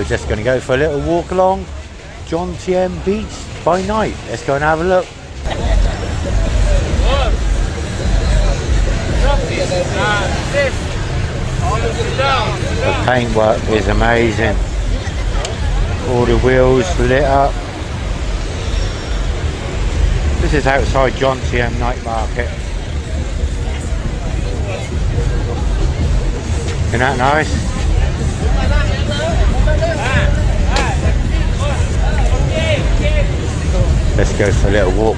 we're just going to go for a little walk along Jomtien Beach by night. Let's go and have a look. The paintwork is amazing. All the wheels lit up. This is outside Jomtien night market. Isn't that nice? Let's go for a little walk.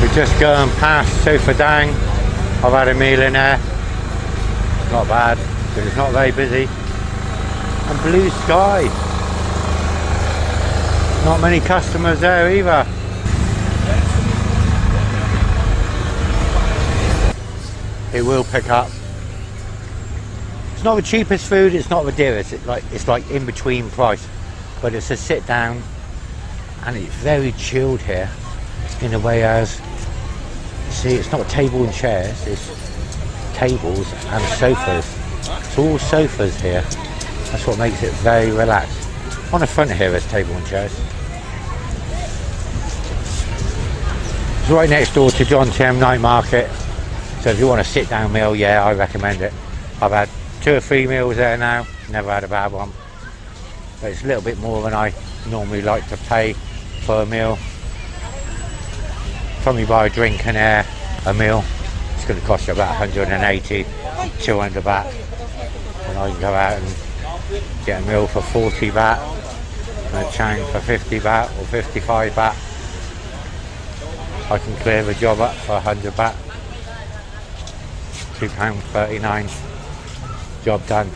We're just going past Sofa Dang. I've had a meal in there. Not bad, but it's not very busy. And blue sky. Not many customers there either. It will pick up. It's not the cheapest food, it's not the dearest. It's like in between price. But it's a sit down and it's very chilled here in a way as, see, it's not a table and chairs, it's tables and sofas. It's all sofas here. That's what makes it very relaxed. On the front here there's table and chairs. It's right next door to Jomtien Night Market. So if you want a sit down meal, yeah, I recommend it. I've had 2 or 3 meals there now, never had a bad one. But it's a little bit more than I normally like to pay for a meal. From you buy a drink and a meal, it's going to cost you about 180, 200 baht. And I can go out and get a meal for 40 baht, and a chang for 50 baht or 55 baht. I can clear the job up for 100 baht. £2.39, job done.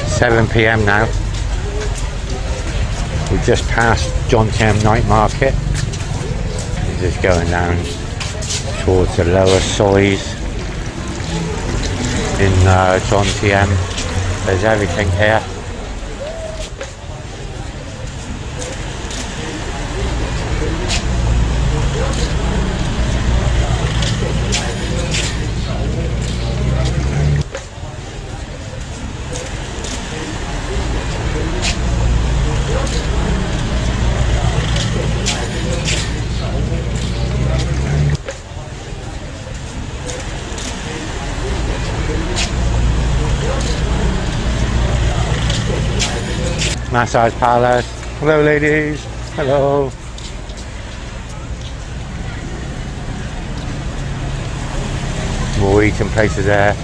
£7 PM now. We've just passed Jomtien Night Market. We're just going down towards the lower sois in Jomtien. There's everything here. Massage parlours. Hello ladies. Hello. More eating places there.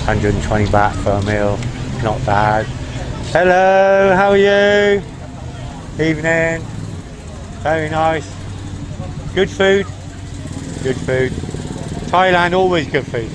120 baht for a meal. Not bad. Hello, how are you? Evening. Very nice. Good food. Good food. Thailand, always good food.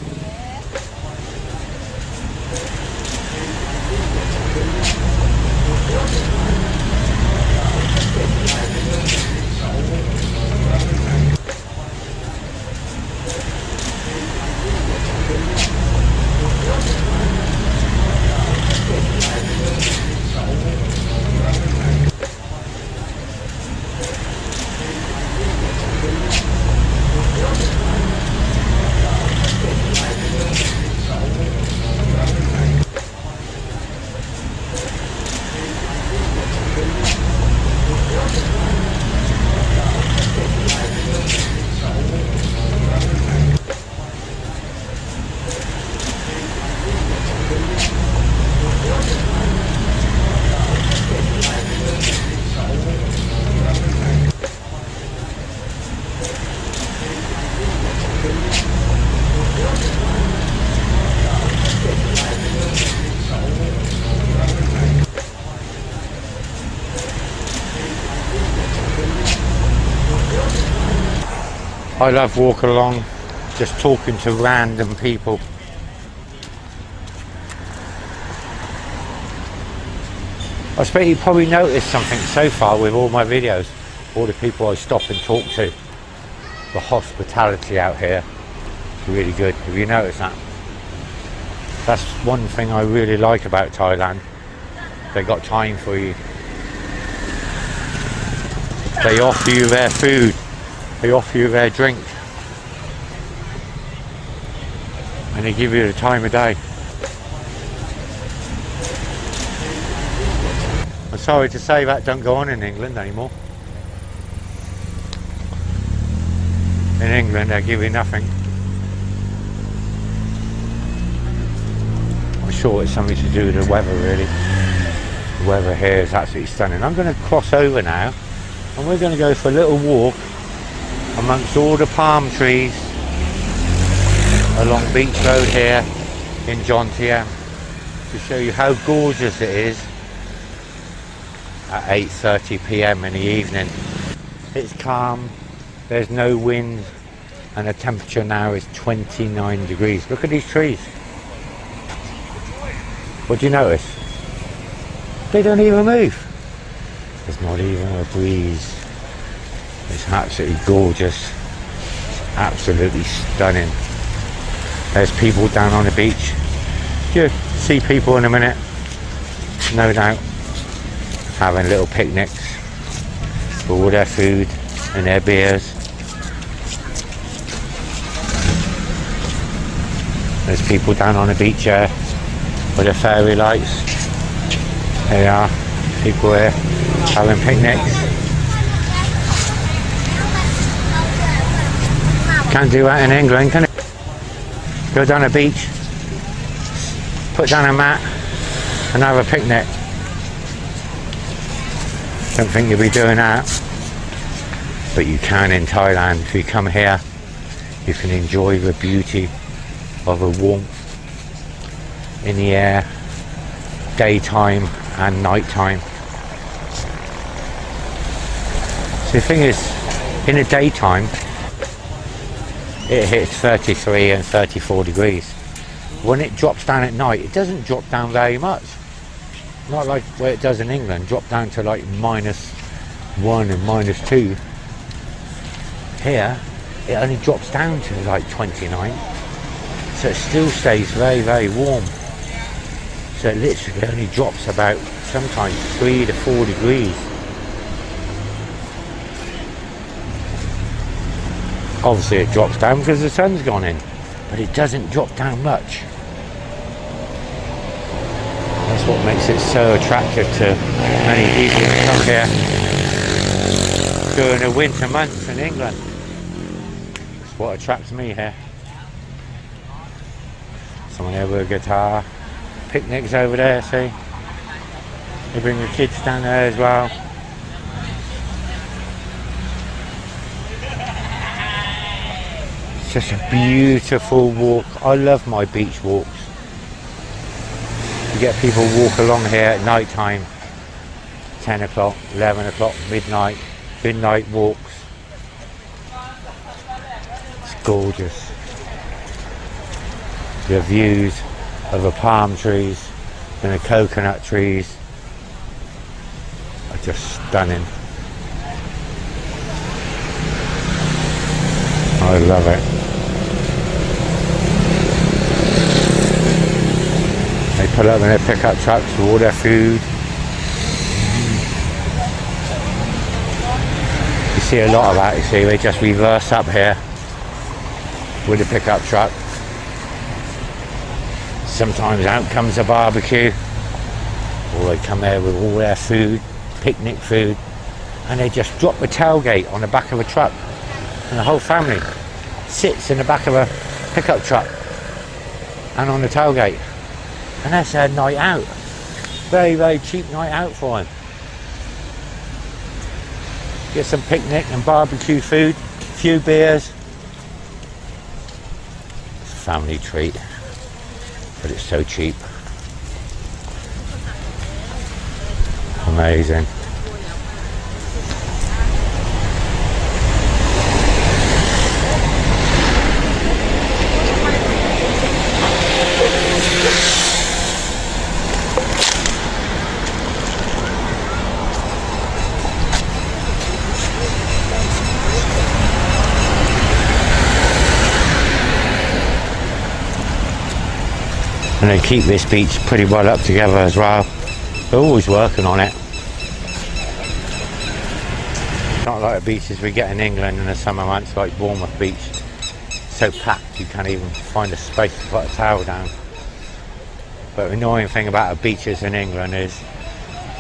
I love walking along, just talking to random people. I expect you probably noticed something so far with all my videos, all the people I stop and talk to. The hospitality out here really good. Have you noticed that? That's one thing I really like about Thailand. They got time for you. They offer you their food. They offer you their drink. And they give you the time of day. I'm sorry to say that don't go on in England anymore. In England they give you nothing. I'm sure it's something to do with the weather really. The weather here is absolutely stunning. I'm going to cross over now and we're going to go for a little walk amongst all the palm trees along Beach Road here in Jomtien to show you how gorgeous it is at 8:30 p.m. in the evening. It's calm, there's no wind, and the temperature now is 29 degrees. Look at these trees. What do you notice? They don't even move. There's not even a breeze. It's absolutely gorgeous. It's absolutely stunning. There's people down on the beach. You'll see people in a minute, no doubt, having little picnics with all their food and their beers. There's people down on the beach here with their fairy lights. There they are, people here having picnics. Can't do that in England, can it? Go down a beach, put down a mat and have a picnic. Don't think you'll be doing that, but you can in Thailand. If you come here, you can enjoy the beauty of the warmth in the air, daytime and nighttime. So the thing is, in the daytime it hits 33 and 34 degrees. When it drops down at night, it doesn't drop down very much. Not like where it does in England, drop down to like -1 and -2. Here, it only drops down to like 29. So it still stays very, very warm. So it literally only drops about sometimes 3 to 4 degrees. Obviously it drops down because the sun's gone in, but it doesn't drop down much. That's what makes it so attractive to many people who come here during the winter months in England. That's what attracts me here. Someone here with a guitar. Picnics over there, see? They bring the kids down there as well. It's just a beautiful walk. I love my beach walks. You get people walk along here at night time, 10 o'clock, 11 o'clock, midnight walks. It's gorgeous. The views of the palm trees and the coconut trees are just stunning. I love it. They pull up in their pickup trucks with all their food. You see a lot of that, you see, they just reverse up here with the pickup truck. Sometimes out comes a barbecue, or they come there with all their food, picnic food, and they just drop the tailgate on the back of a truck, and the whole family sits in the back of a pickup truck and on the tailgate, and that's their night out. Very, very cheap night out for them. Get some picnic and barbecue food, a few beers. It's a family treat. But it's so cheap. Amazing. And they keep this beach pretty well up together as well. They're always working on it. Not like the beaches we get in England in the summer months, like Bournemouth Beach. So packed you can't even find a space to put a towel down. But the annoying thing about the beaches in England is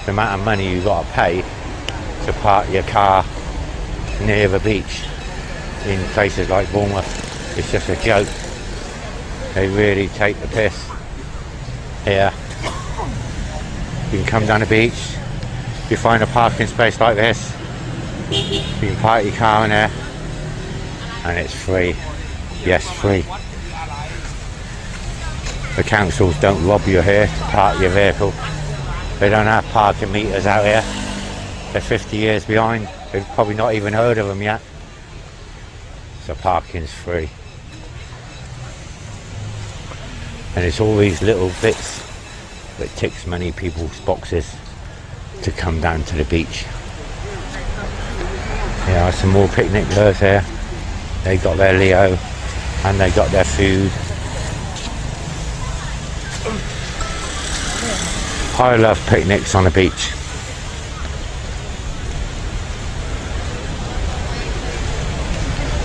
the amount of money you've got to pay to park your car near the beach. In places like Bournemouth, it's just a joke. They really take the piss. Here, you can come down the beach, you find a parking space like this, you can park your car in there, and it's free. Yes, free. The councils don't rob you here to park your vehicle. They don't have parking meters out here. They're 50 years behind. They've probably not even heard of them yet. So parking's free. And it's all these little bits that ticks many people's boxes to come down to the beach. Yeah, some more picnickers here. They got their Leo and they got their food. I love picnics on the beach.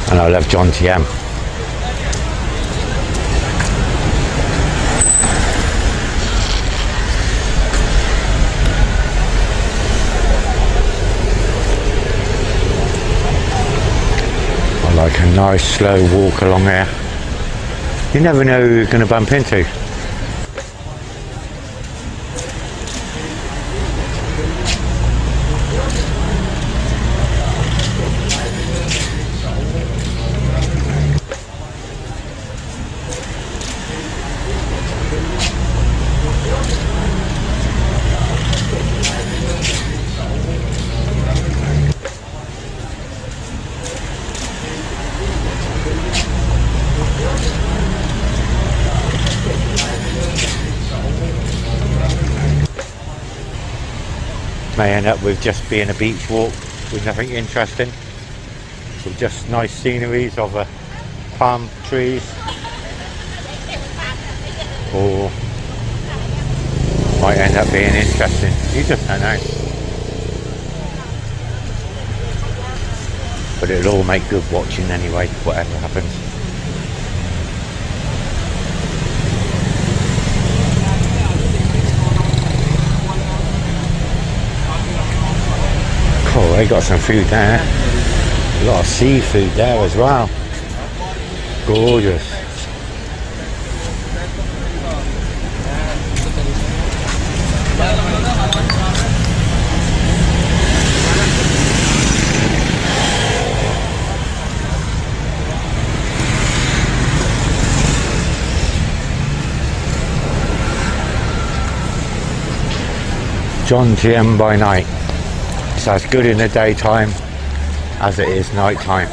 And I love Jomtien. Like a nice slow walk along there. You never know who you're going to bump into. May end up with just being a beach walk with nothing interesting, with just nice sceneries of palm trees, or might end up being interesting. You just don't know. But it'll all make good watching anyway, whatever happens. Oh, they got some food there. A lot of seafood there as well. Gorgeous. Jomtien by night. It's as good in the daytime as it is night time.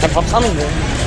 Thành phẩm 60.000